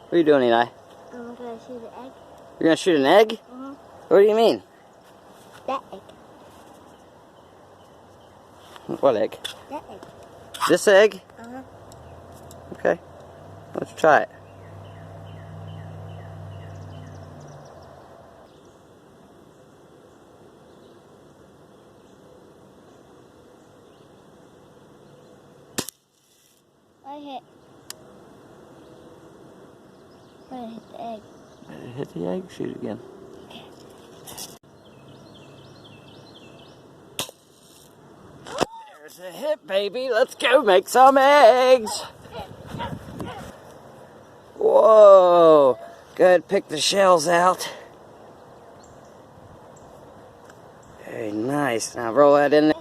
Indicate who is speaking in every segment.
Speaker 1: What are you doing, Eli?
Speaker 2: I'm gonna shoot an egg.
Speaker 1: You're gonna shoot an egg?
Speaker 2: Mm-hmm.
Speaker 1: What do you mean?
Speaker 2: That egg.
Speaker 1: What egg?
Speaker 2: That egg.
Speaker 1: This egg?
Speaker 2: Uh-huh.
Speaker 1: Okay. Let's try it.
Speaker 2: I hit the egg.
Speaker 1: Hit the egg, shoot again. There's a hit, baby. Let's go make some eggs. Whoa. Go ahead, pick the shells out. Very nice. Now roll that in there.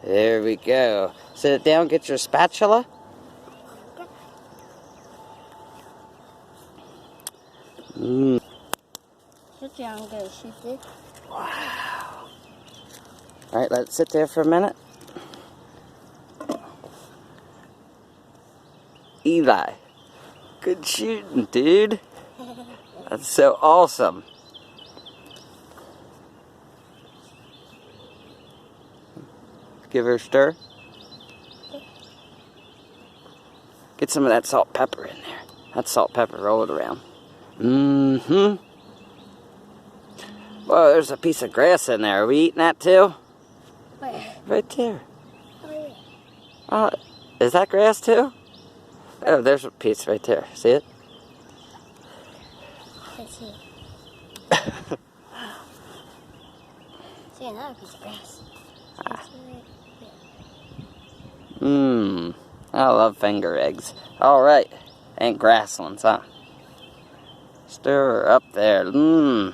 Speaker 1: There we go. Sit it down, get your spatula. Mmm.
Speaker 2: Sit down, I'm gonna shoot this.
Speaker 1: Wow. Alright, let it sit there for a minute. Eli, good shooting, dude. That's so awesome. Give her a stir. Get some of that salt pepper in there. That salt pepper, roll it around. Mm-hmm. Whoa, there's a piece of grass in there. Are we eating that too?
Speaker 2: Where?
Speaker 1: Right there.
Speaker 2: Oh, yeah.
Speaker 1: Oh, is that grass too? Oh, there's a piece right there. See it?
Speaker 2: I see. See another piece of grass.
Speaker 1: Mmm. I love finger eggs. Alright. And grass ones, huh? Stir her up there. Mmm.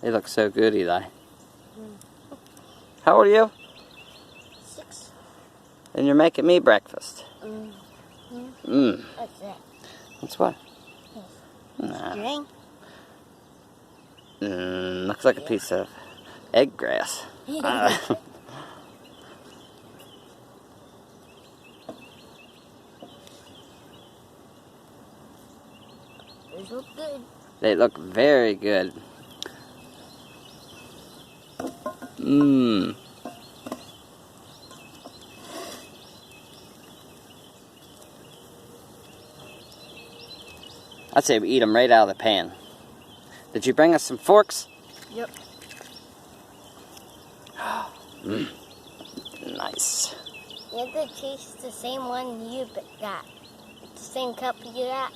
Speaker 1: They look so good, Eli. How old are you?
Speaker 2: 6.
Speaker 1: And you're making me breakfast.
Speaker 2: Mmm. What's that?
Speaker 1: What's what?
Speaker 2: Yes.
Speaker 1: Nah.
Speaker 2: String?
Speaker 1: Looks like a piece of egg grass.
Speaker 2: These look good.
Speaker 1: They look very good. Mmm. I'd say we eat them right out of the pan. Did you bring us some forks?
Speaker 2: Yep.
Speaker 1: Mmm. Nice.
Speaker 2: You have to taste the same one you got. The same cup you got.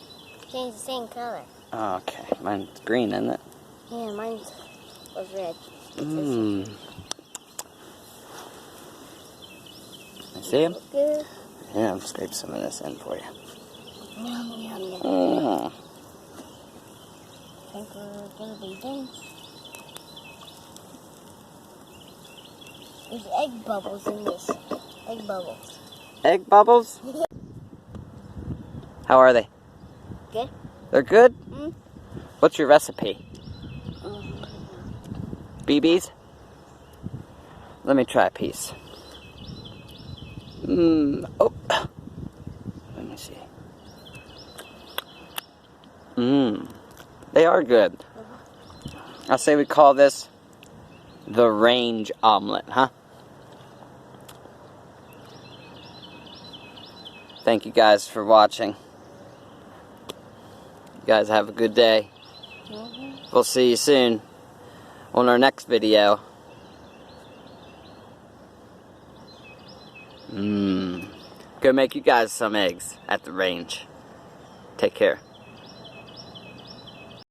Speaker 2: Change the same color.
Speaker 1: Oh, okay. Mine's green, isn't it?
Speaker 2: Yeah, mine was red.
Speaker 1: Mmm. See him?
Speaker 2: Good.
Speaker 1: Yeah, I'll scrape some of this in for you.
Speaker 2: Yum, yum, yum.
Speaker 1: Mm.
Speaker 2: I think we're gonna be done. There's egg bubbles in this. Egg bubbles.
Speaker 1: Egg bubbles? How are they?
Speaker 2: Good.
Speaker 1: They're good?
Speaker 2: Mm.
Speaker 1: What's your recipe? BBs? Let me try a piece. Oh. Let me see. They are good. I say we call this the range omelet, huh? Thank you guys for watching. You guys have a good day. We'll see you soon on our next video. Go make you guys some eggs at the range. Take care.